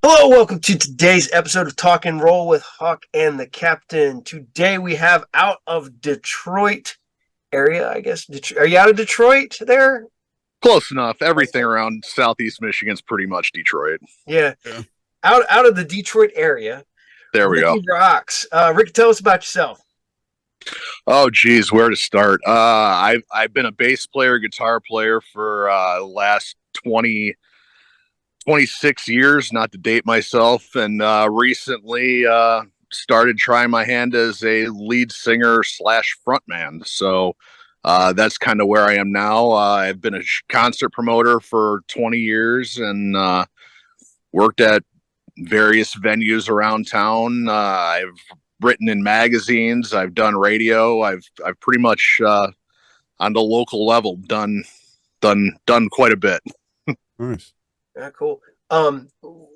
Hello, welcome to today's episode of TalkNRoll with HawKNLoaD Captain. Today we have out of Detroit area, I guess. Are you out of Detroit there? Close enough. Everything around Southeast Michigan's pretty much Detroit. Yeah. Yeah. Out of the Detroit area. There we go. Rikki Roxx. Rikki, tell us about yourself. Oh, geez, where to start? I've been a bass player, guitar player for the last 26 years, not to date myself, and recently started trying my hand as a lead singer slash frontman. So that's kind of where I am now. I've been a concert promoter for 20 years and worked at various venues around town. I've written in magazines. I've done radio. I've pretty much on the local level done quite a bit. Nice. Yeah, cool.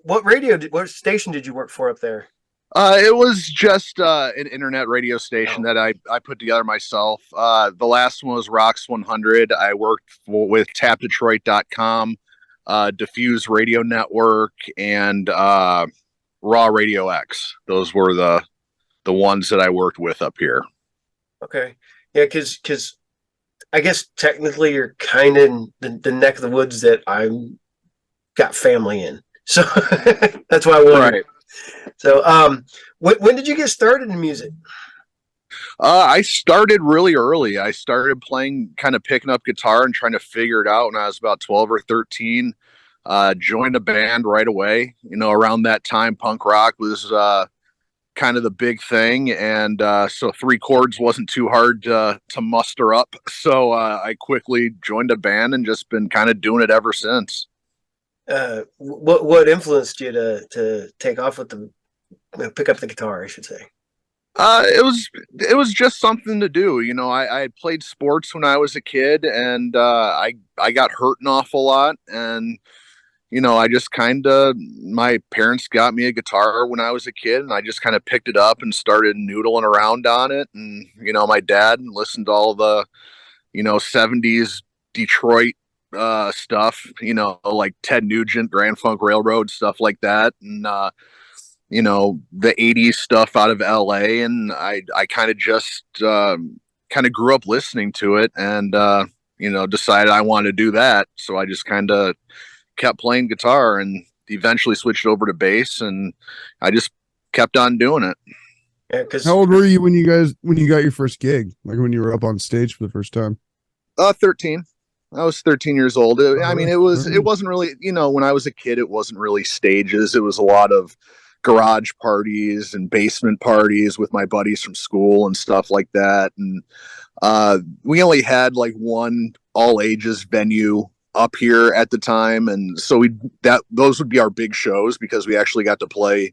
What station did you work for up there? It was just an internet radio station that I put together myself. The last one was Rocks 100. I worked with tapdetroit.com, Diffuse Radio Network, and Raw Radio X. Those were the ones that I worked with up here. Okay. Yeah, because I guess technically you're kind of in the neck of the woods that I'm got family in. So that's why I wanted. Right. So when did you get started in music? I started really early. I started picking up guitar and trying to figure it out when I was about 12 or 13. Joined a band right away. Around that time, punk rock was kind of the big thing, and so 3 chords wasn't too hard to muster up. So I quickly joined a band and just been kind of doing it ever since. What influenced you to take off with pick up the guitar, I should say? It was just something to do. I played sports when I was a kid, and I got hurt an awful lot, and I just my parents got me a guitar when I was a kid, and I just kind of picked it up and started noodling around on it. And, my dad listened to all the, 70s Detroit stuff, like Ted Nugent, Grand Funk Railroad, stuff like that. And, the 80s stuff out of LA. And I kind of just grew up listening to it and, decided I wanted to do that. So I just kind of kept playing guitar and eventually switched over to bass, and I just kept on doing it. Yeah, how old were you when you got your first gig? Like when you were up on stage for the first time? 13. I was 13 years old. It wasn't really, when I was a kid, it wasn't really stages. It was a lot of garage parties and basement parties with my buddies from school and stuff like that. And we only had like one all ages venue up here at the time, and so those would be our big shows because we actually got to play,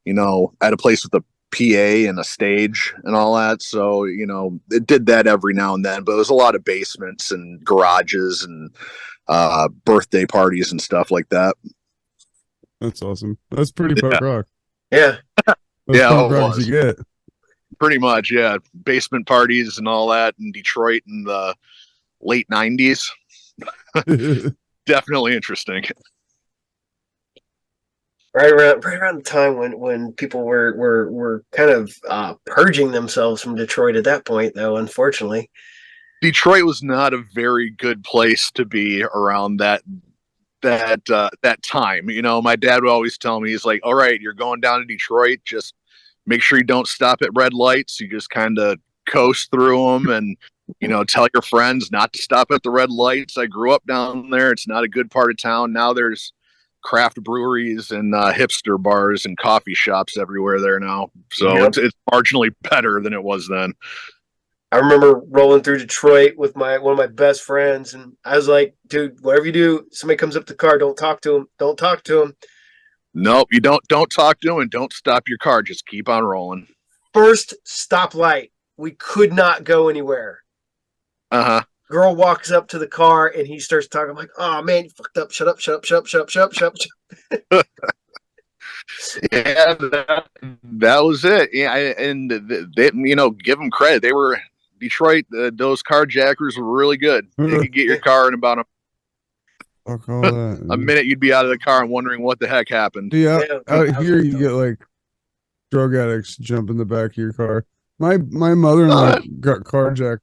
at a place with a PA and a stage and all that. So it did that every now and then, but it was a lot of basements and garages and birthday parties and stuff like that. That's awesome. That's pretty punk rock. Yeah. Yeah, punk rock you get. Pretty much, yeah. Basement parties and all that in Detroit in the late 90s. Definitely interesting. Right around the time when people were kind of purging themselves from Detroit at that point, though, unfortunately. Detroit was not a very good place to be around that time. My dad would always tell me, he's like, all right, you're going down to Detroit, just make sure you don't stop at red lights. You just kind of coast through them and tell your friends not to stop at the red lights. I grew up down there. It's not a good part of town. Now there's craft breweries and hipster bars and coffee shops everywhere there now. So Yep. it's marginally better than it was then. I remember rolling through Detroit with one of my best friends, and I was like, dude, whatever you do, somebody comes up to the car, don't talk to him. Don't talk to him. Nope, you don't talk to him and don't stop your car. Just keep on rolling. First stoplight, we could not go anywhere. Uh-huh. Girl walks up to the car and he starts talking. I'm like, oh man, you fucked up. Shut up. Yeah, that was it. Yeah, and they, give them credit. They were Detroit. Those carjackers were really good. They could get your car in about Fuck all that. A minute you'd be out of the car and wondering what the heck happened. Yeah, Yeah, out I was here like, you get like drug addicts jump in the back of your car. My mother-in-law got carjacked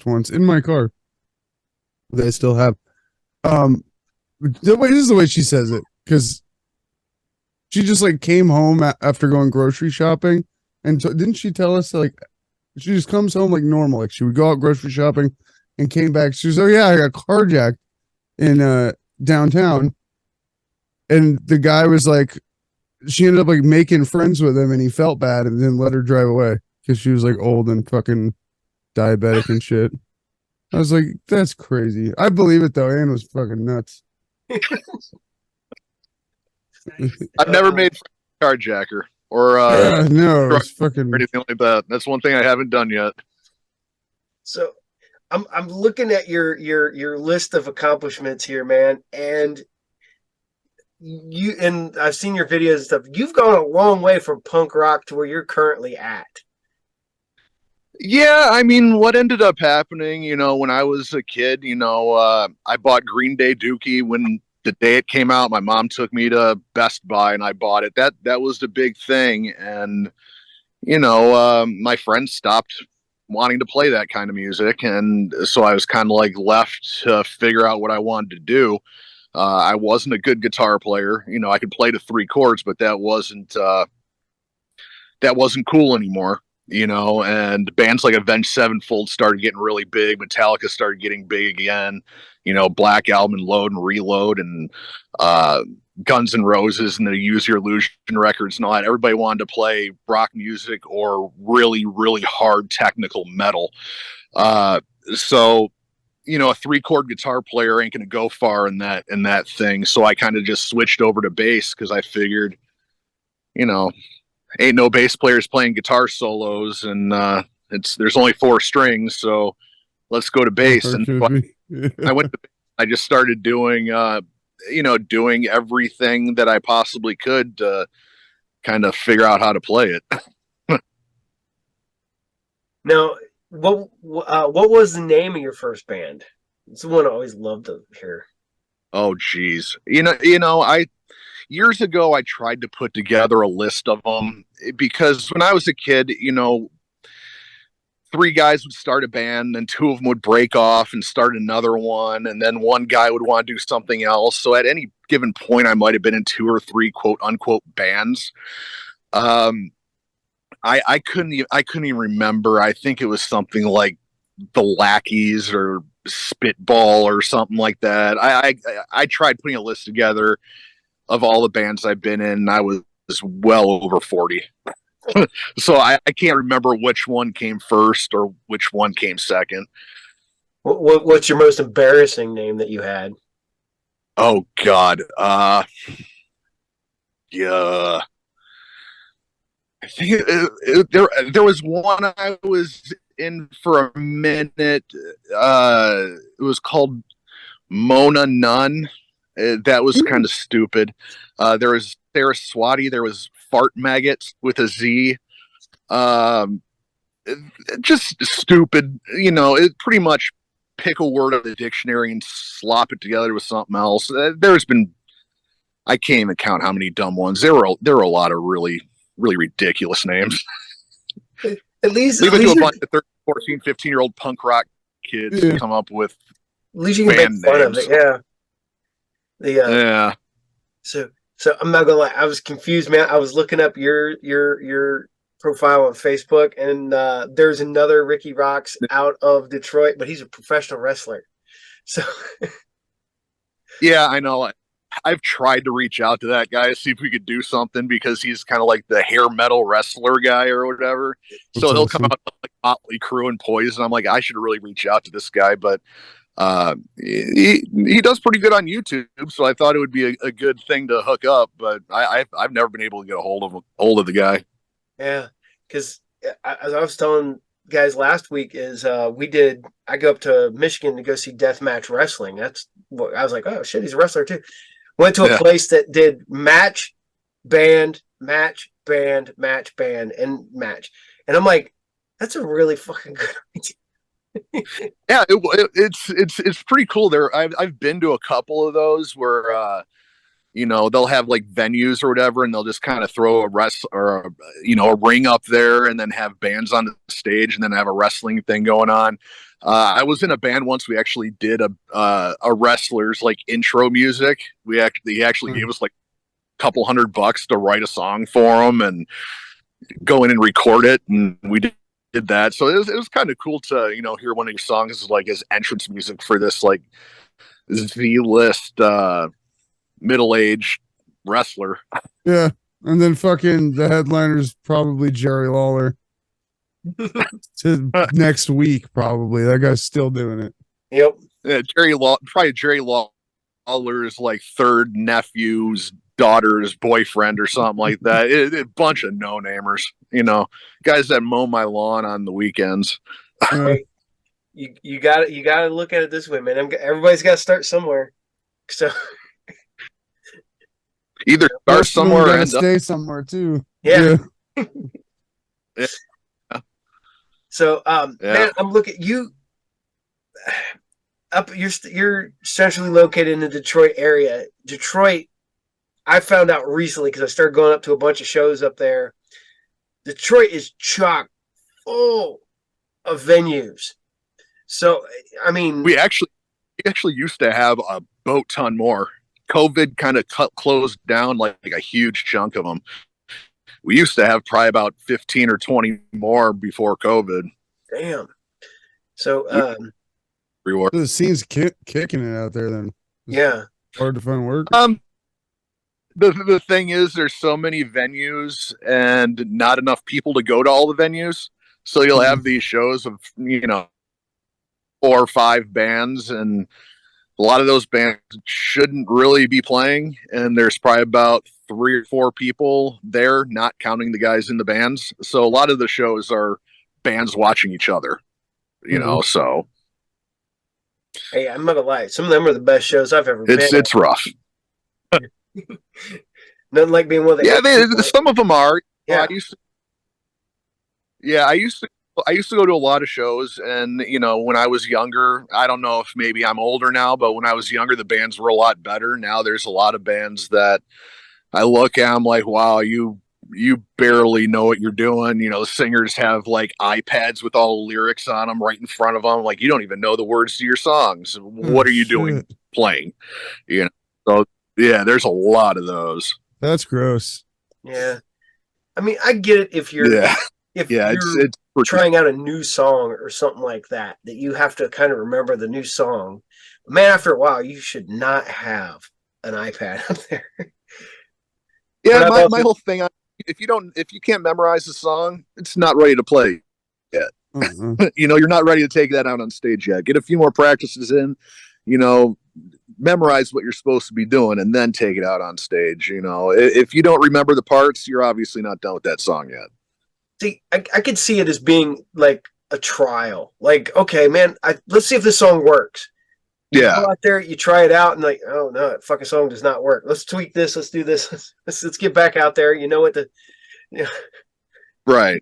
once in my car. They still have. This is the way she says it, because she just like came home after going grocery shopping, and didn't she tell us like she just comes home like normal, like she would go out grocery shopping and came back. She was, oh yeah, I got carjacked in downtown, and the guy was like, she ended up like making friends with him, and he felt bad and then let her drive away because she was like old and fucking diabetic and shit. I was like, that's crazy. I believe it though. Ann was fucking nuts. I've never made carjacker or no, drug it's fucking. or anything like that. That's one thing I haven't done yet. So I'm looking at your list of accomplishments here, man, and I've seen your videos and stuff. You've gone a long way from punk rock to where you're currently at. Yeah, I mean, what ended up happening, when I was a kid, I bought Green Day Dookie when the day it came out. My mom took me to Best Buy and I bought it. That was the big thing, and my friends stopped wanting to play that kind of music, and so I was kind of like left to figure out what I wanted to do. I wasn't a good guitar player. I could play to 3 chords, but that wasn't cool anymore. And bands like Avenged Sevenfold started getting really big. Metallica started getting big again. Black Album and Load and Reload and Guns N' Roses and the Use Your Illusion records and all that. Everybody wanted to play rock music or really, really hard technical metal. So a 3-chord guitar player ain't gonna go far in that thing. So I kind of just switched over to bass because I figured, ain't no bass players playing guitar solos, and there's only 4 strings, so let's go to bass. And I went to, I just started doing doing everything that I possibly could to kind of figure out how to play it. Now, what was the name of your first band? It's the one I always loved to hear. Oh geez, years ago I tried to put together a list of them because when I was a kid, 3 guys would start a band and 2 of them would break off and start another one, and then one guy would want to do something else. So at any given point, I might have been in 2 or 3 quote unquote bands. I couldn't even remember. I think it was something like the Lackeys or Spitball or something like that. I tried putting a list together of all the bands I've been in, and I was well over 40. So I can't remember which one came first or which one came second. What's your most embarrassing name that you had? Oh God. Yeah. I think there was one I was in for a minute. It was called Mona Nun. That was kind of stupid. There was Saraswati. There was Fart Maggots with a Z. Just stupid. It pretty much pick a word out of the dictionary and slop it together with something else. I can't even count how many dumb ones. There were a lot of really, really ridiculous names. At least leave it to a bunch of 13, 14, 15-year-old punk rock kids to come up with. At least you can make fun of it. Yeah. Yeah. So I'm not gonna lie, I was confused, man. I was looking up your profile on Facebook, and there's another Rikki Roxx out of Detroit, but he's a professional wrestler. So yeah, I know. I've tried to reach out to that guy, see if we could do something, because he's kind of like the hair metal wrestler guy or whatever. So he'll come out like Motley Crue and Poison. I'm like, I should really reach out to this guy, but he does pretty good on YouTube, so I thought it would be a good thing to hook up, but I've never been able to get a hold of the guy. Yeah, because as I was telling guys last week, is I go up to Michigan to go see Deathmatch Wrestling. That's what I was like, oh shit, he's a wrestler too. Went to a place that did match, band, match, band, match, band, and match. And I'm like, that's a really fucking good idea. Yeah, it's pretty cool. I've been to a couple of those where they'll have like venues or whatever, and they'll just kind of throw a ring up there, and then have bands on the stage, and then have a wrestling thing going on. I was in a band once. We actually did a wrestler's like intro music. He actually gave us like a couple $100 to write a song for him and go in and record it, and we did that. So it was kind of cool to hear one of your songs like as entrance music for this like Z-list middle-aged wrestler. Yeah. And then fucking the headliner's probably Jerry Lawler. To next week, probably. That guy's still doing it. Yep. Yeah, Jerry Lawler's like third nephew's daughter's boyfriend or something like that. A bunch of no-namers, guys that mow my lawn on the weekends. You got to look at it this way, man. Everybody's got to start somewhere. So either start somewhere and stay somewhere too. Yeah. Yeah. So, man, I'm looking you up. You're centrally located in the Detroit area. Detroit, I found out recently because I started going up to a bunch of shows up there. Detroit is chock full of venues. So, I mean, we actually used to have a boat ton more. COVID kind of closed down like a huge chunk of them. We used to have probably about 15 or 20 more before COVID. Damn. So, the scene's kicking it out there then. Yeah. Hard to find work. The thing is, there's so many venues and not enough people to go to all the venues. So you'll have these shows of, 4 or 5 bands, and a lot of those bands shouldn't really be playing. And there's probably about 3 or 4 people there, not counting the guys in the bands. So a lot of the shows are bands watching each other, so. Hey, I'm not gonna lie. Some of them are the best shows I've ever been. It's rough. Nothing like being one of the. Yeah, some of them are. Yeah. I used to go to a lot of shows, and when I was younger, I don't know if maybe I'm older now, but when I was younger, the bands were a lot better. Now there's a lot of bands that I look at, I'm like, wow, you barely know what you're doing. The singers have like iPads with all the lyrics on them right in front of them. Like, you don't even know the words to your songs. What are you doing playing? So yeah, there's a lot of those. That's gross. Yeah. I mean, I get it if you're you're trying out a new song or something like that you have to kind of remember the new song. But man, after a while, you should not have an iPad up there. Yeah, my whole thing, if you can't memorize the song, it's not ready to play yet. You're not ready to take that out on stage yet. Get a few more practices in, memorize what you're supposed to be doing, and then take it out on stage. If you don't remember the parts, you're obviously not done with that song yet. See, I could see it as being like a trial. Like, okay, man, let's see if this song works. Yeah. You go out there, you try it out, and like, oh no, that fucking song does not work. Let's tweak this. Let's do this. Let's get back out there. You know what Right.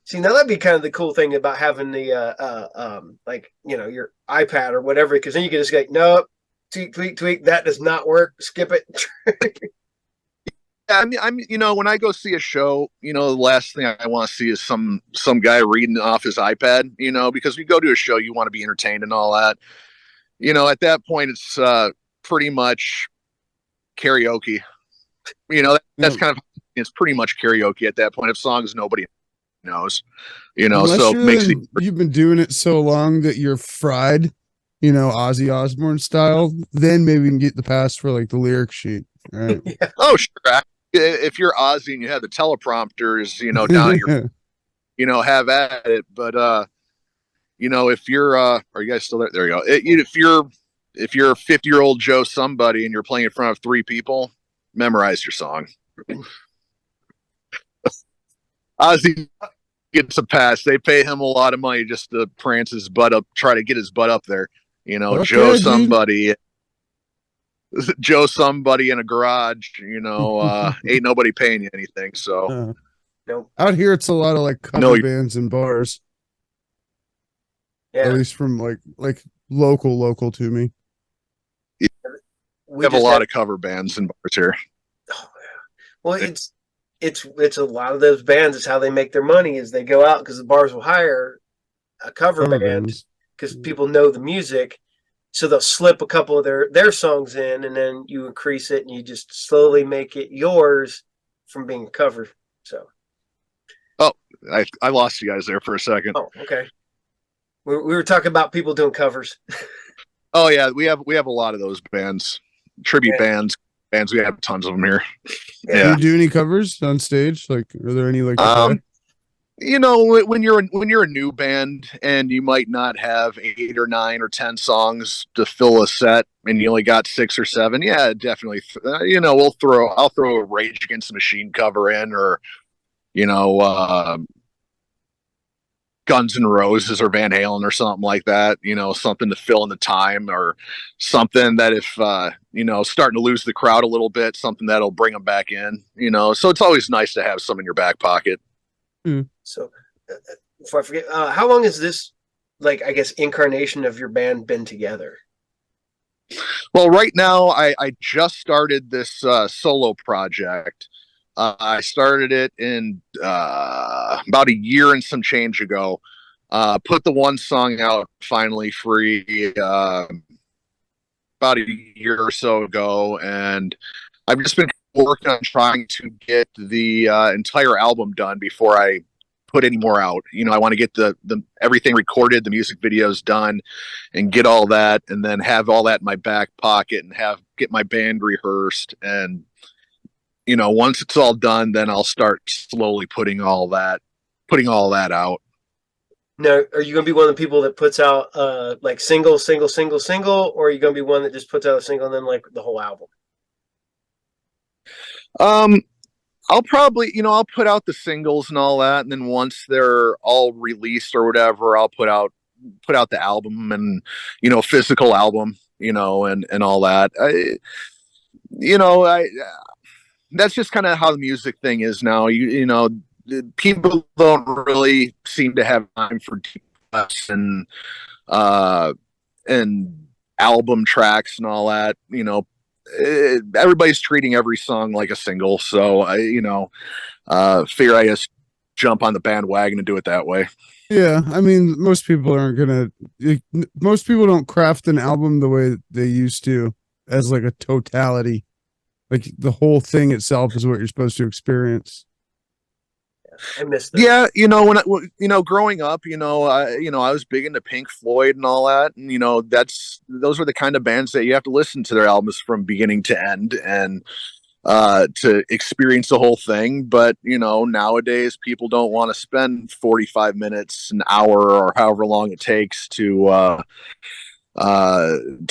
See, now that'd be kind of the cool thing about having the your iPad or whatever, because then you can just go, nope, tweak. That does not work. Skip it. Yeah, when I go see a show, the last thing I want to see is some guy reading off his iPad, because we go to a show, you want to be entertained and all that. At that point, it's pretty much karaoke. That's kind of, it's pretty much karaoke at that point of songs nobody knows. So it makes you've been doing it so long that you're fried, Ozzy Osbourne style. Then maybe we can get the pass for like the lyric sheet. Right? Yeah. Oh, sure. If you're Ozzy and you have the teleprompters, down at your, have at it. But if you're, are you guys still there? There you go. If you're a 50-year-old Joe somebody and you're playing in front of 3 people, memorize your song. Ozzy gets a pass. They pay him a lot of money just to prance his butt up, try to get his butt up there. Okay, Joe somebody in a garage, ain't nobody paying you anything. So nope. Out here, it's a lot of like cover bands and bars. At least from like local to me. We have a lot of cover bands and bars here. Oh, well, it's a lot of those bands. It's how they make their money is they go out because the bars will hire a cover band because people know the music, so they'll slip a couple of their songs in, and then you increase it, and you just slowly make it yours from being covered. So, oh, I lost you guys there for a second. Oh, okay. We were talking about people doing covers. Oh yeah, we have a lot of those bands, tribute bands. We have tons of them here. Yeah. Do you do any covers on stage? Like, are there any like? You know, when you're a new band and you might not have 8 or 9 or 10 songs to fill a set, and you only got 6 or 7, yeah, definitely. You know, I'll throw a Rage Against the Machine cover in, or you know, Guns N' Roses or Van Halen or something like that, you know, something to fill in the time, or something that if, you know, starting to lose the crowd a little bit, something that'll bring them back in, you know, so it's always nice to have some in your back pocket. So before I forget, how long has this, like, I guess, incarnation of your band been together? Well, right now I just started this solo project. I started it in about a year and some change ago. Put the one song out finally free about a year or so ago, and I've just been working on trying to get the entire album done before I put any more out. You know, I want to get the everything recorded, the music videos done, and get all that, and then have all that in my back pocket, and get my band rehearsed. And you know, once it's all done, then I'll start slowly putting all that out. Now, are you going to be one of the people that puts out like single, or are you going to be one that just puts out a single and then like the whole album? I'll probably, you know, I'll put out the singles and all that, and then once they're all released or whatever, I'll put out the album, and you know, physical album, you know, and all that. That's just kind of how the music thing is now. You know, people don't really seem to have time for deep cuts and album tracks and all that. You know, everybody's treating every song like a single, so I figure I just jump on the bandwagon and do it that way. Yeah, I mean, most people don't craft an album the way they used to, as like a totality. Like the whole thing itself is what you're supposed to experience. I missed that. Yeah, you know, growing up, I was big into Pink Floyd and all that, and you know, those were the kind of bands that you have to listen to their albums from beginning to end and to experience the whole thing. But you know, nowadays people don't want to spend 45 minutes, an hour, or however long it takes to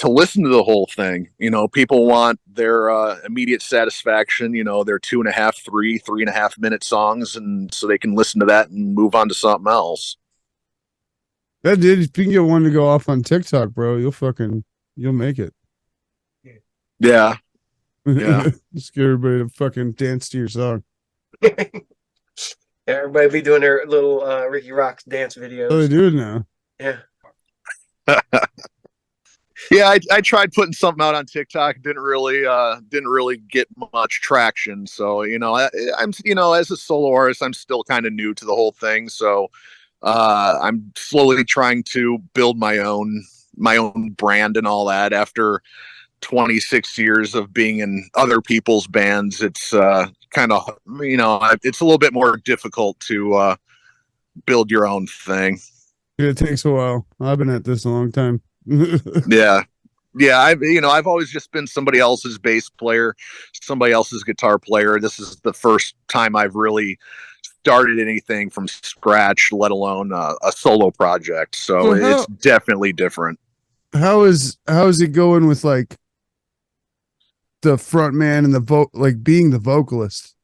listen to the whole thing. You know, people want their immediate satisfaction, you know, their 2.5, 3.5 minute songs, and so they can listen to that and move on to something else. That did. If you can get one to go off on TikTok, bro, you'll make it. Yeah. Just get everybody to fucking dance to your song. Everybody be doing their little Rikki Roxx dance videos. Oh, they do it now. Yeah. Yeah, I tried putting something out on TikTok. Didn't really get much traction. So you know, I'm as a solo artist, I'm still kind of new to the whole thing. So I'm slowly trying to build my own brand and all that. After 26 years of being in other people's bands, it's kind of it's a little bit more difficult to build your own thing. It takes a while. I've been at this a long time. Yeah. I've always just been somebody else's bass player, somebody else's guitar player. This is the first time I've really started anything from scratch, let alone a solo project. So it's definitely different. How is it going with like the front man and like being the vocalist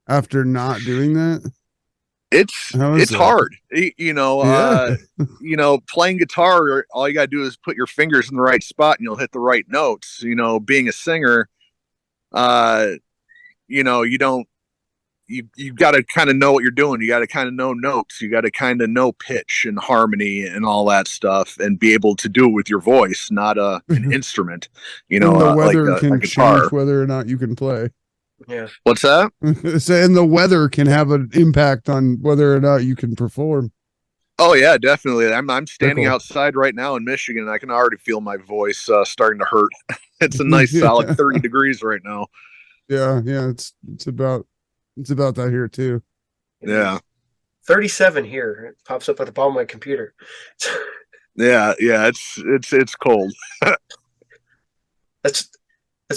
after not doing that? It's hard, playing guitar. All you gotta do is put your fingers in the right spot and you'll hit the right notes. You know, being a singer, you don't you got to kind of know what you're doing. You got to kind of know notes. You got to kind of know pitch and harmony and all that stuff, and be able to do it with your voice, not an instrument. You know, And the weather like can a guitar. change whether or not you can play. Yeah. What's that? And the weather can have an impact on whether or not you can perform. Oh yeah, definitely. I'm standing Cool. outside right now in Michigan, and I can already feel my voice starting to hurt. It's a nice solid 30 degrees right now. Yeah, it's about that here too. Yeah. 37 here. It pops up at the bottom of my computer. Yeah, it's cold. That's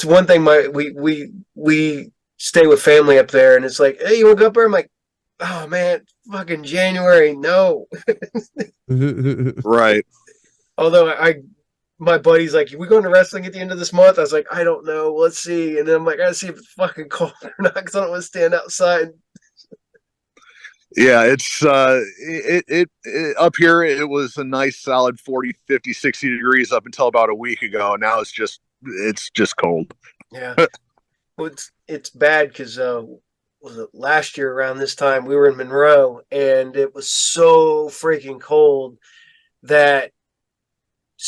one thing. We stay with family up there, and it's like, hey, you want to go up there? I'm like, oh man, fucking January, no. Right. Although my buddy's like, we going to wrestling at the end of this month? I was like, I don't know. Let's see. And then I'm like, I gotta see if it's fucking cold or not, because I don't want to stand outside. Yeah, it's it up here. It was a nice solid 40, 50, 60 degrees up until about a week ago. Now it's just cold. Yeah. Well, it's bad because was it last year around this time we were in Monroe, and it was so freaking cold that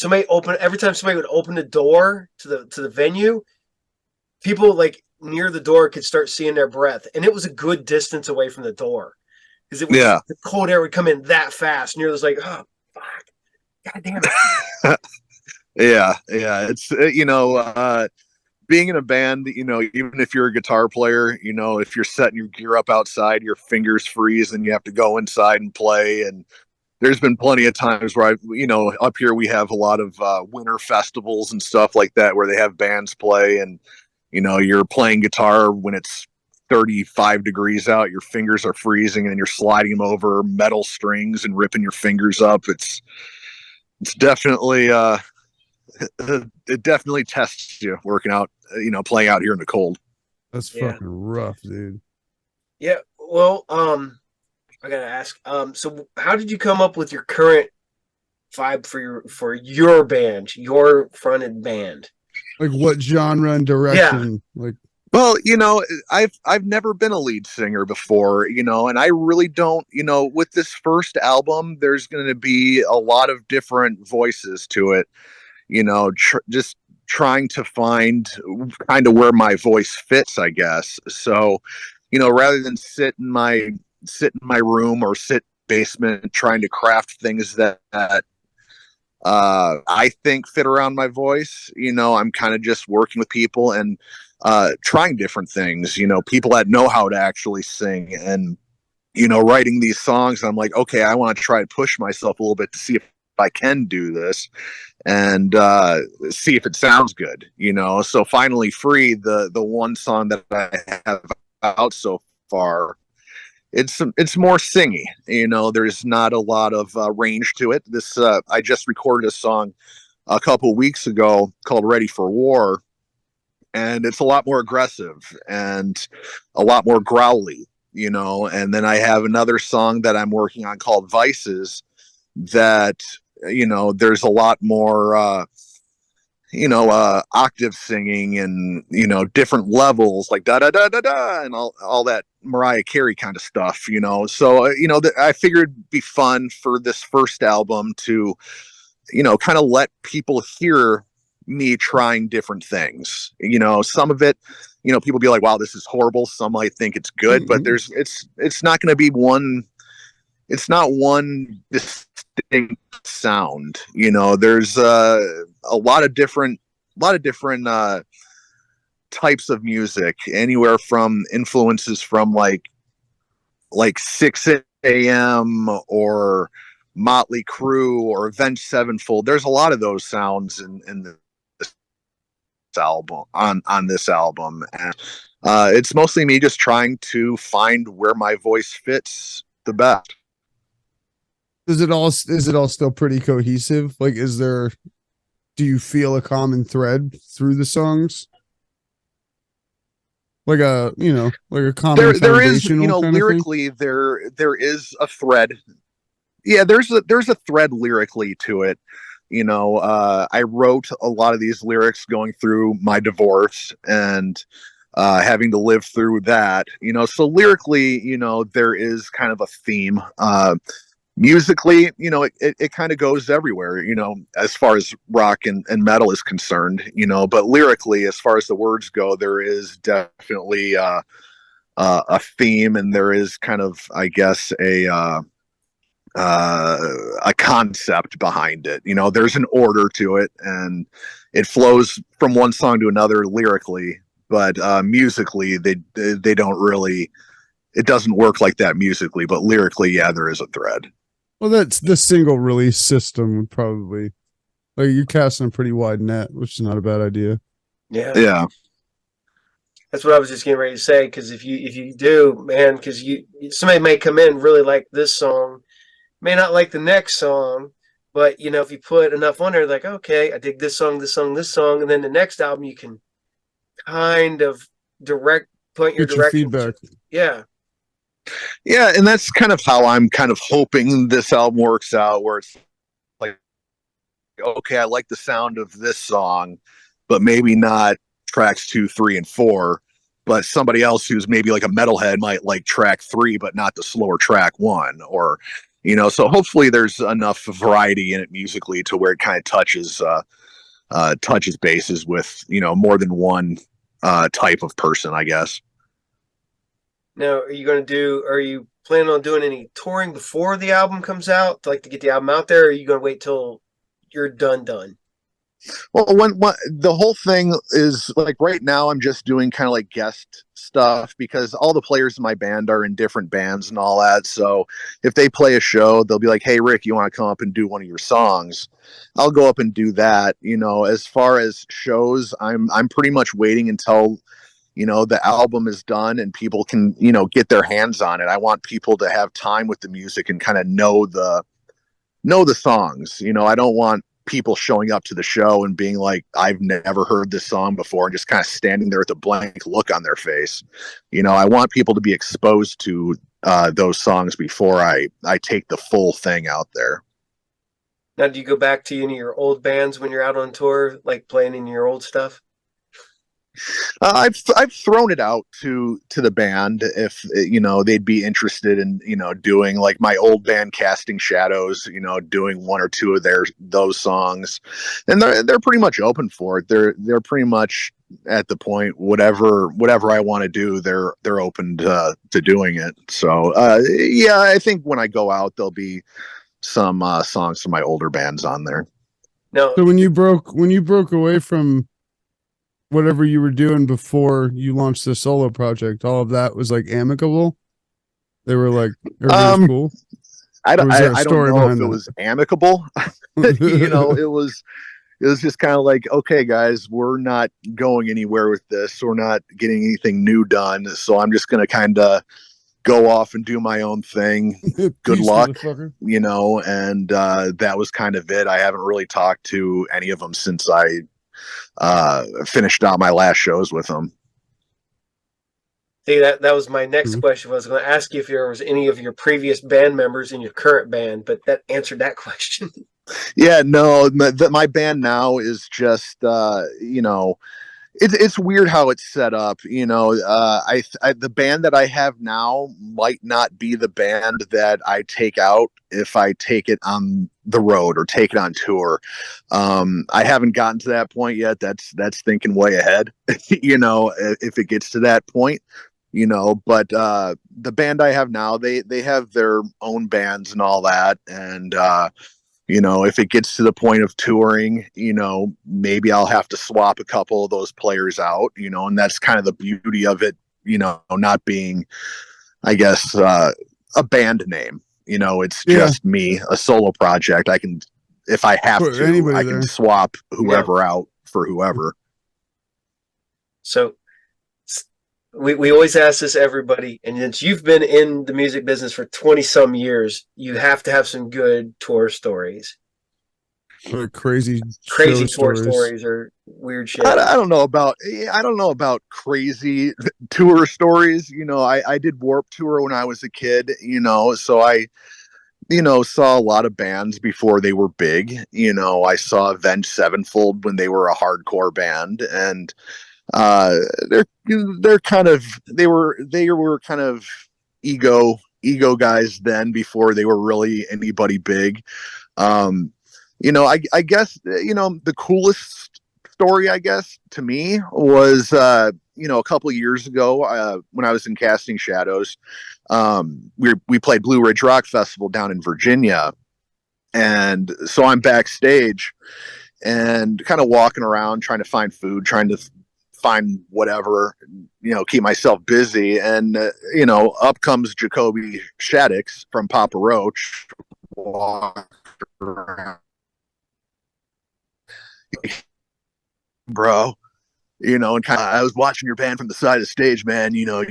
every time somebody would open the door to the venue, people like near the door could start seeing their breath, and it was a good distance away from the door, because it was the cold air would come in that fast, and you're just like, oh fuck, god damn it. Yeah, it's being in a band, even if you're a guitar player, if you're setting your gear up outside, your fingers freeze and you have to go inside and play. And there's been plenty of times where up here we have a lot of winter festivals and stuff like that where they have bands play, and you're playing guitar when it's 35 degrees out, your fingers are freezing, and you're sliding them over metal strings and ripping your fingers up. It's definitely it definitely tests you working out, playing out here in the cold. That's fucking rough, dude. Yeah. Well, I gotta ask. So how did you come up with your current vibe for your band, your fronted band? Like what genre and direction? Yeah. Like, well, I've never been a lead singer before, and I really don't, with this first album, there's going to be a lot of different voices to it. Just trying to find kind of where my voice fits, I guess. So, rather than sit in my room or sit basement trying to craft things that I think fit around my voice, I'm kind of just working with people and trying different things, people that know how to actually sing, and writing these songs. I'm like, okay, I want to try to push myself a little bit to see if I can do this and see if it sounds good, So finally, Free, the one song that I have out so far, it's more singy, there's not a lot of range to it. This I just recorded a song a couple weeks ago called Ready for War, and it's a lot more aggressive and a lot more growly, and then I have another song that I'm working on called Vices that there's a lot more octave singing and different levels, like da da da da da and all that Mariah Carey kind of stuff, so I figured it'd be fun for this first album to kind of let people hear me trying different things. Some of it, people be like, wow, this is horrible. Some might think it's good, but it's not going to be one. It's not one distinct sound. There's a lot of different types of music, anywhere from influences from like 6 a.m. or Motley Crue or Avenged Sevenfold. There's a lot of those sounds in this album, on this album, and it's mostly me just trying to find where my voice fits the best. Is it all still pretty cohesive? Like, do you feel a common thread through the songs? Like a common there is, lyrically there is a thread. Yeah, there's a thread lyrically to it. I wrote a lot of these lyrics going through my divorce, and having to live through that, so lyrically, there is kind of a theme. Musically, it kind of goes everywhere, as far as rock and metal is concerned, but lyrically, as far as the words go, there is definitely a theme, and there is kind of, I guess, a concept behind it. There's an order to it, and it flows from one song to another lyrically, but musically, they don't really. It doesn't work like that musically, but lyrically, yeah, there is a thread. Well, that's the single release system would probably, like, you're casting a pretty wide net, which is not a bad idea. Yeah. That's what I was just getting ready to say. Because if you do, man, because somebody may come in really like this song, may not like the next song, but if you put enough on there, like, okay, I dig this song, this song, this song, and then the next album you can kind of point your direction. Feedback. Yeah. Yeah, and that's kind of how I'm kind of hoping this album works out, where it's like, okay, I like the sound of this song, but maybe not tracks 2, 3, and 4. But somebody else who's maybe like a metalhead might like track 3, but not the slower track 1, or so hopefully there's enough variety in it musically to where it kind of touches bases with more than one type of person, I guess. Now, are you planning on doing any touring before the album comes out, to get the album out there, or are you going to wait till you're done? Well, when the whole thing is like right now, I'm just doing kind of like guest stuff because all the players in my band are in different bands and all that. So if they play a show, they'll be like, "Hey, Rick, you want to come up and do one of your songs?" I'll go up and do that. As far as shows, I'm pretty much waiting until the album is done and people can get their hands on it. I want people to have time with the music and kind of know the songs. I don't want people showing up to the show and being like, I've never heard this song before, and just kind of standing there with a blank look on their face. I want people to be exposed to those songs before I take the full thing out there. Now, do you go back to any of your old bands when you're out on tour, like playing in your old stuff? I've thrown it out to the band if they'd be interested in doing like my old band Casting Shadows, doing one or two of those songs, and they're pretty much open for it. They're pretty much at the point whatever I want to do, they're open to doing it. So yeah, I think when I go out there'll be some songs from my older bands on there. No. So when you broke away from whatever you were doing before you launched the solo project, all of that was like amicable? They were like, everything's cool? I don't know if it was amicable. It was just kind of like, okay, guys, we're not going anywhere with this. We're not getting anything new done. So I'm just going to kind of go off and do my own thing. Good luck, and that was kind of it. I haven't really talked to any of them since I finished out my last shows with them. See, that was my next question. I was going to ask you if there was any of your previous band members in your current band, but that answered that question. Yeah, no, my band now is just it's weird how it's set up. The band that I have now might not be the band that I take out if I take it on the road or take it on tour. I haven't gotten to that point yet. That's thinking way ahead, if it gets to that point, but the band I have now, they have their own bands and all that. And, if it gets to the point of touring, maybe I'll have to swap a couple of those players out, and that's kind of the beauty of it, not being, I guess, a band name. It's just me, a solo project. I can, if I have to, I can swap whoever out for whoever. So we always ask this everybody, and since you've been in the music business for 20 some years, you have to have some good tour stories. Or crazy tour stories or weird shit. I don't know about crazy tour stories. I did Warp Tour when I was a kid, so I saw a lot of bands before they were big. I saw Avenged Sevenfold when they were a hardcore band, and uh, they're kind of they were kind of ego guys then before they were really anybody big. Um, I guess the coolest story, I guess, to me was a couple of years ago when I was in Casting Shadows. We played Blue Ridge Rock Festival down in Virginia, and so I'm backstage and kind of walking around trying to find food, trying to find whatever, keep myself busy. And, up comes Jacoby Shaddix from Papa Roach. Bro, and kind of, I was watching your band from the side of the stage, man. You're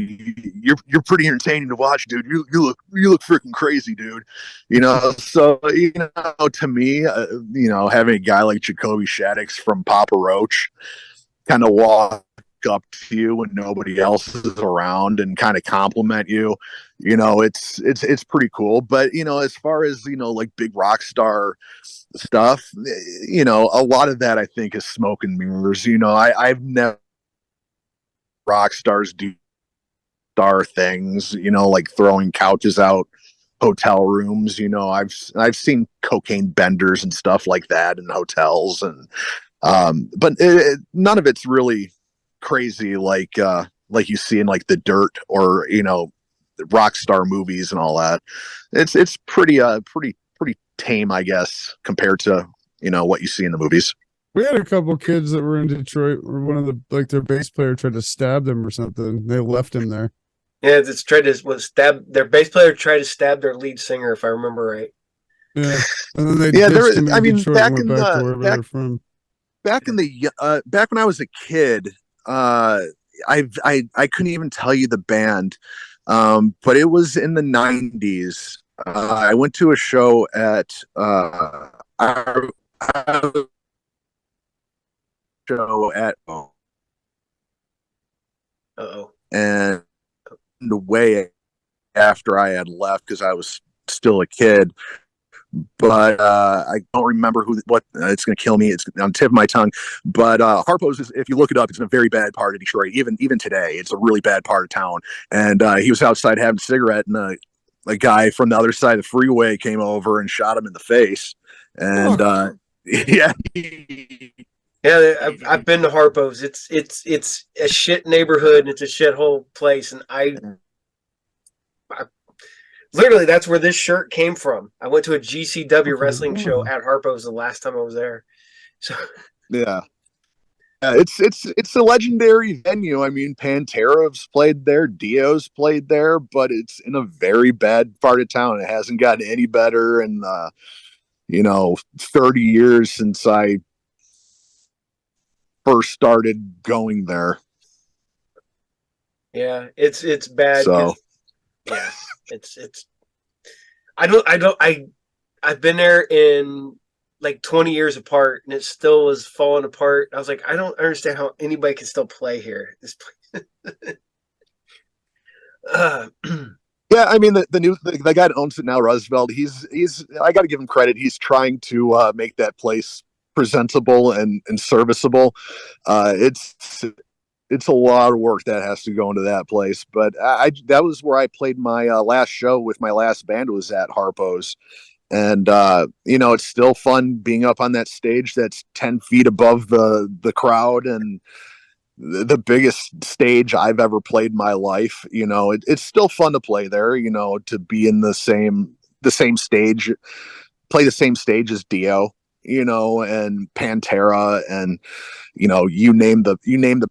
pretty entertaining to watch, dude. You look freaking crazy, dude. So to me, having a guy like Jacoby Shaddix from Papa Roach kind of walk up to you when nobody else is around and kind of compliment you, it's pretty cool. But as far as like big rock star stuff, a lot of that I think is smoke and mirrors. I've never rock stars do star things, like throwing couches out hotel rooms. I've seen cocaine benders and stuff like that in hotels, and but none of it's really crazy like you see in like The Dirt or rock star movies and all that. It's pretty tame, I guess, compared to what you see in the movies. We had a couple kids that were in Detroit where one of their bass player tried to stab them or something. They left him there. Yeah, it's tried to stab their bass player tried to sb their lead singer, if I remember right. Yeah, and then they ditched him in Detroit back and went back to wherever they're from. Back when I was a kid, I couldn't even tell you the band, but it was in the 90s. I went to a show at and the way after I had left because I was still a kid. But I don't remember what it's going to kill me. It's on the tip of my tongue. But Harpo's, if you look it up, it's in a very bad part of Detroit. Even today, it's a really bad part of town. And he was outside having a cigarette, and a guy from the other side of the freeway came over and shot him in the face. And yeah. Yeah, I've been to Harpo's. It's a shit neighborhood and it's a shithole place. And I literally, that's where this shirt came from. I went to a GCW wrestling show at Harpo's the last time I was there. So yeah, it's a legendary venue. I mean, Pantera's played there, Dio's played there, but it's in a very bad part of town. It hasn't gotten any better in 30 years since I first started going there. Yeah, it's bad. So yeah, it's I've been there in like 20 years apart and it still was falling apart. I was like, I don't understand how anybody can still play here. This place. Yeah, I mean the guy that owns it now, Roosevelt. He's I got to give him credit. He's trying to make that place presentable and serviceable. It's a lot of work that has to go into that place. But that was where I played my last show with my last band, was at Harpo's. And it's still fun being up on that stage that's 10 feet above the crowd, and the biggest stage I've ever played in my life. It's still fun to play there, to be in the same stage, play the same stage as Dio, and Pantera, and you name the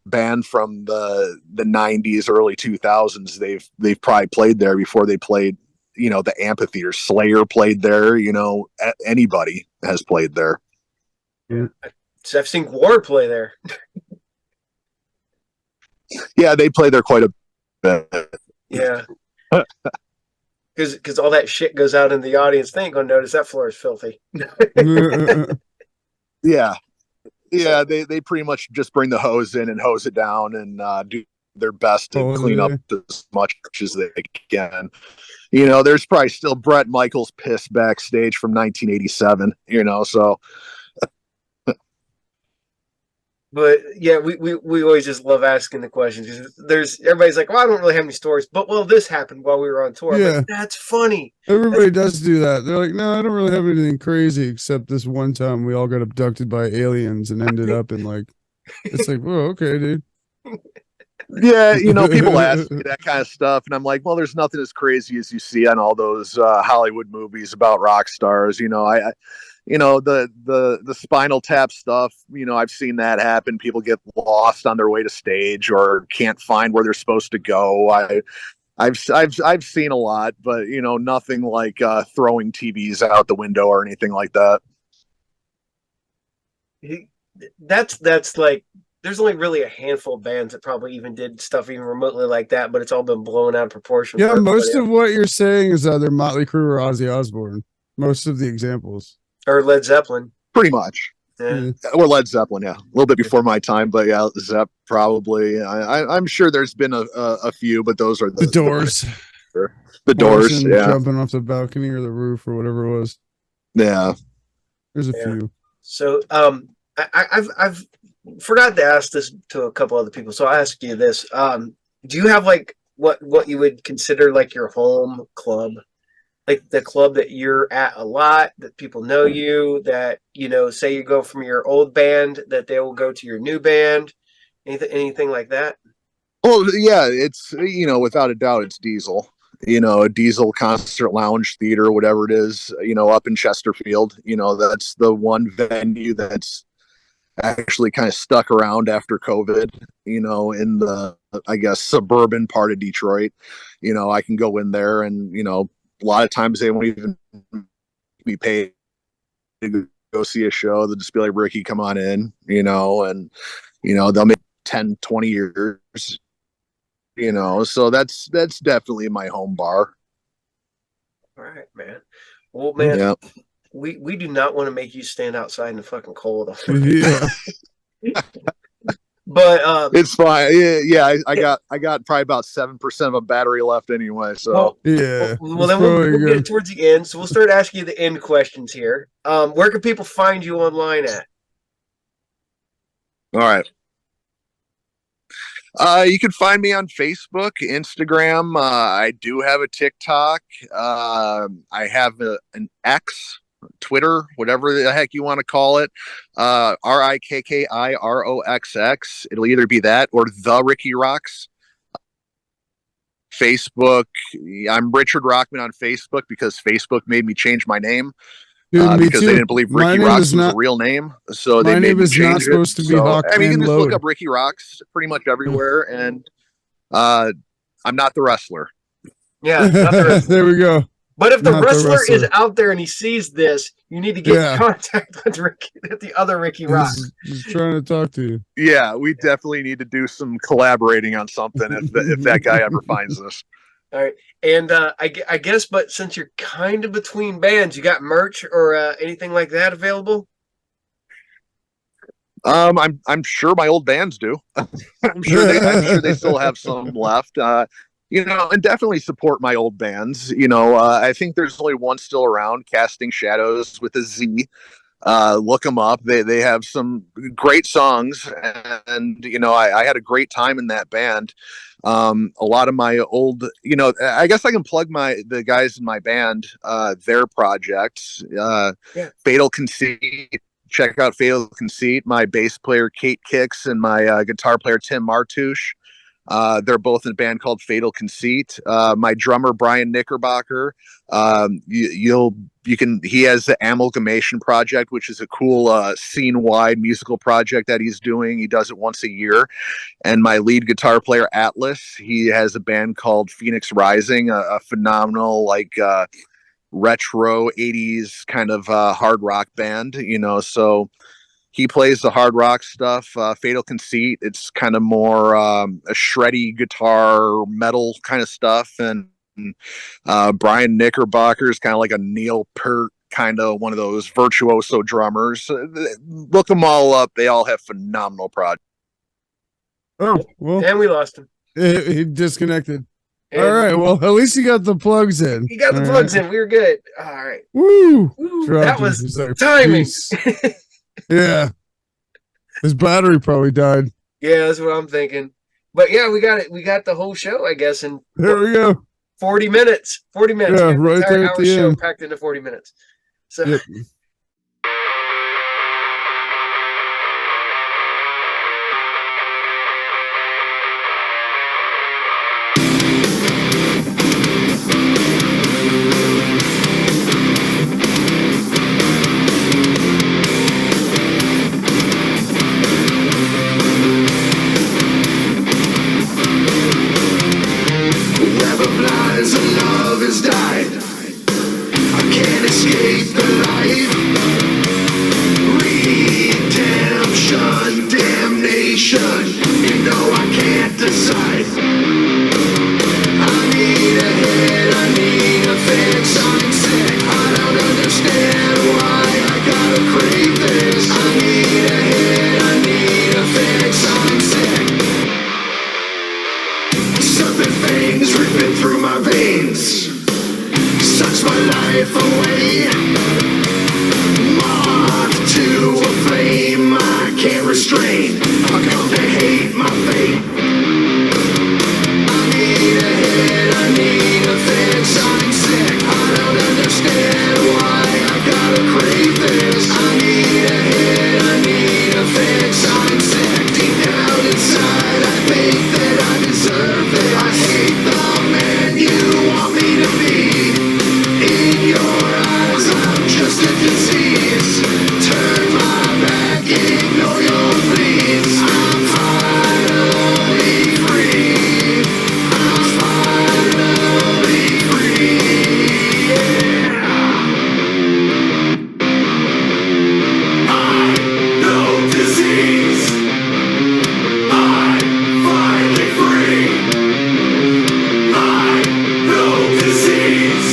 band from the 90s, early 2000s. They've probably played there before they played, the amphitheater. Slayer played there. Anybody has played there. Yeah, I've seen War play there. Yeah, they play there quite a bit. Yeah. Because all that shit goes out in the audience. They ain't gonna notice that floor is filthy. Yeah. They pretty much just bring the hose in and hose it down and do their best to clean up as much as they can. There's probably still Bret Michaels piss backstage from 1987. So But yeah, we always just love asking the questions because everybody's like, well, I don't really have any stories, but well, this happened while we were on tour. I'm Yeah. like, that's funny. Everybody does do that. They're like, no, I don't really have anything crazy except this one time we all got abducted by aliens and ended up in like, it's like, well, okay, dude. Yeah, you know, people ask me that kind of stuff, and I'm like, well, there's nothing as crazy as you see on all those Hollywood movies about rock stars. You know, you know, the Spinal Tap stuff. You know, I've seen that happen. People get lost on their way to stage or can't find where they're supposed to go. I've seen a lot, but you know, nothing like throwing TVs out the window or anything like that. That's like, there's only really a handful of bands that probably even did stuff even remotely like that, but it's all been blown out of proportion. Yeah, most of what you're saying is either Motley Crue or Ozzy Osbourne. Most of the examples. Or Led Zeppelin. Pretty much. Yeah. Or Led Zeppelin, yeah. A little bit before my time, but yeah, Zepp probably. I'm sure there's been a few, but those are the Doors. The Doors, yeah. Jumping off the balcony or the roof or whatever it was. Yeah. There's a few. So I've forgot to ask this to a couple other people, so I'll ask you this. Do you have like what you would consider like your home club? Like the club that you're at a lot, that people know you, that, you know, say you go from your old band, that they will go to your new band, anything like that? Well, yeah, it's, you know, without a doubt, it's Diesel. You know, Diesel Concert Lounge Theater, whatever it is, you know, up in Chesterfield. You know, that's the one venue that's actually kind of stuck around after COVID, you know, in the, I guess, suburban part of Detroit. You know, I can go in there and, you know, a lot of times they won't even be paid to go see a show. They'll just be like, Rikki, come on in, you know, and, you know, they'll make 10, 20 years, you know, so that's definitely my home bar. All right, man. Well, man, yeah. we do not want to make you stand outside in the fucking cold. Yeah. But it's fine. Yeah, I got probably about 7% of a battery left anyway. So well, yeah. Well, then we'll get towards the end. So we'll start asking you the end questions here. Where can people find you online at? All right. You can find me on Facebook, Instagram. I do have a TikTok. I have an X, Twitter, whatever the heck you want to call it. RikkIRoXX. It'll either be that or the Rikki Roxx. Facebook. I'm Richard Rockman on Facebook because Facebook made me change my name. Dude, because they didn't believe Rikki Roxx was a real name, so they made me change it. Supposed to be HawKNLoaD. I mean, you can just look up Rikki Roxx pretty much everywhere, and I'm not the wrestler. Yeah, not the wrestler. There we go. But if the wrestler is out there and he sees this, you need to get in contact with the other Rikki Roxx. He's trying to talk to you. Yeah, we definitely need to do some collaborating on something if that guy ever finds this. All right, and I guess, but since you're kind of between bands, you got merch or anything like that available? I'm sure my old bands do. I'm sure they still have some left. You know, and definitely support my old bands. You know, I think there's only one still around, Casting Shadows with a Z. Look them up. They have some great songs, and you know, I had a great time in that band. A lot of my old, you know, I guess I can plug the guys in my band, their projects. Fatal Conceit. Check out Fatal Conceit. My bass player Kate Kicks and my guitar player Tim Martouche. They're both in a band called Fatal Conceit. My drummer Brian Knickerbocker. He has the Amalgamation Project, which is a cool scene-wide musical project that he's doing. He does it once a year. And my lead guitar player Atlas, he has a band called Phoenix Rising, a phenomenal retro 80s kind of hard rock band. You know, so he plays the hard rock stuff. Fatal Conceit, it's kind of more a shreddy guitar metal kind of stuff. And Brian Knickerbocker is kind of like a Neil Peart, kind of one of those virtuoso drummers. Look them all up. They all have phenomenal projects. Oh, well. And we lost him. He disconnected. And all right. Well, at least you got the plugs in. You got the plugs in. We were good. All right. Woo! That was timing. Yeah. His battery probably died. Yeah, that's what I'm thinking. But yeah, we got it. We got the whole show, I guess, in There we go. 40 minutes. 40 minutes. Yeah, We got the right entire there at hour the show end. packed into 40 minutes. So Yep. Never flies and love has died. I can't escape the light. Redemption, damnation. You know I can't decide. I need a hit, I need a fix. I'm sick. I don't understand why I gotta crave this. I need a hit, I need a fix. I'm sick. Something fangs ripping through my veins, sucks my life away. Moth to a flame I can't restrain. I've come to hate my fate. I need a hit, I need a fix. I'm sick. I don't understand why I gotta crave this. I need a hit, I need a fix. I'm sick. Deep down inside I think that I deserve it. I hate the man you want me to be. In your eyes I'm just a disease. Turn my back, ignore your pleas. I'm finally free. I'm finally free. Yeah. I know disease. I'm finally free. I know disease.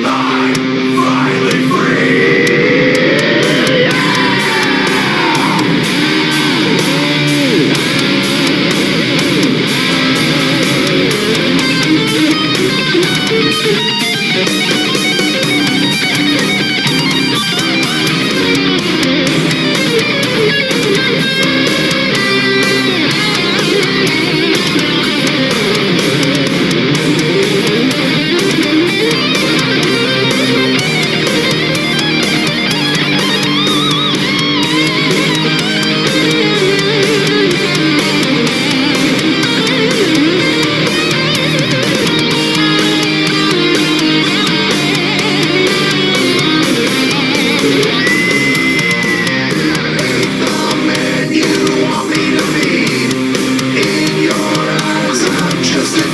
I'm finally free. The man you want me to be. In your eyes I'm just a